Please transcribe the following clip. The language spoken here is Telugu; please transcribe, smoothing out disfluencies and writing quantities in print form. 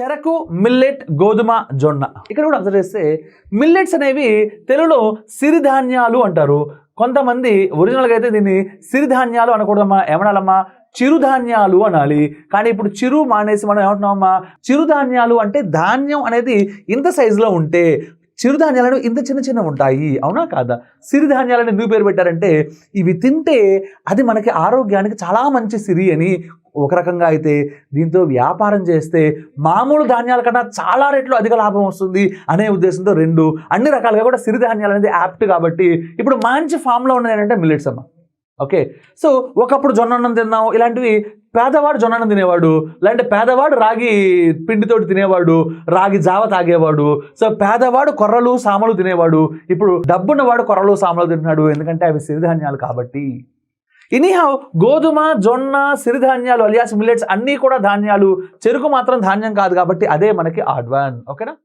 చెరకు, మిల్లెట్, గోధుమ, జొన్న. ఇక్కడ కూడా అబ్జర్వ్ చేస్తే మిల్లెట్స్ అనేవి తెలుగులో సిరిధాన్యాలు అంటారు. కొంతమంది ఒరిజినల్గా అయితే దీన్ని సిరిధాన్యాలు అనకూడదమ్మా, ఏమనాలమ్మా, చిరుధాన్యాలు అనాలి. కానీ ఇప్పుడు చిరు మానేసి మనం ఏమంటున్నామమ్మా, చిరుధాన్యాలు అంటే ధాన్యం అనేది ఇంత సైజులో ఉంటే చిరుధాన్యాలను ఇంత చిన్న చిన్న ఉంటాయి, అవునా కాదా? సిరిధాన్యాలను ఎందుకు పేరు పెట్టారంటే ఇవి తింటే అది మనకి ఆరోగ్యానికి చాలా మంచి సిరి అని ఒక రకంగా అయితే, దీంతో వ్యాపారం చేస్తే మామూలు ధాన్యాల కన్నా చాలా రెట్లు అధిక లాభం వస్తుంది అనే ఉద్దేశంతో రెండు అన్ని రకాలుగా కూడా సిరిధాన్యాలు అనేది యాప్ట్ కాబట్టి ఇప్పుడు మంచి ఫామ్లో ఉన్నది ఏంటంటే మిల్లెట్స్ అమ్మ. ఓకే, సో ఒకప్పుడు జొన్నన్నం తిన్నాం, ఇలాంటివి పేదవాడు జొన్నన్నం తినేవాడు, లేదంటే పేదవాడు రాగి పిండితోటి తినేవాడు, రాగి జావ తాగేవాడు. సో పేదవాడు కొర్రలు సామలు తినేవాడు, ఇప్పుడు డబ్బున్నవాడు కొర్రలు సామలు తింటున్నాడు, ఎందుకంటే అవి సిరిధాన్యాలు కాబట్టి. ఎనీహౌ గోధుమ, జొన్న, సిరిధాన్యాలు అలియాస్ మిల్లెట్స్ అన్నీ కూడా ధాన్యాలు, చెరుకు మాత్రం ధాన్యం కాదు కాబట్టి అదే మనకి ఆడ్ వన్. ఓకేనా?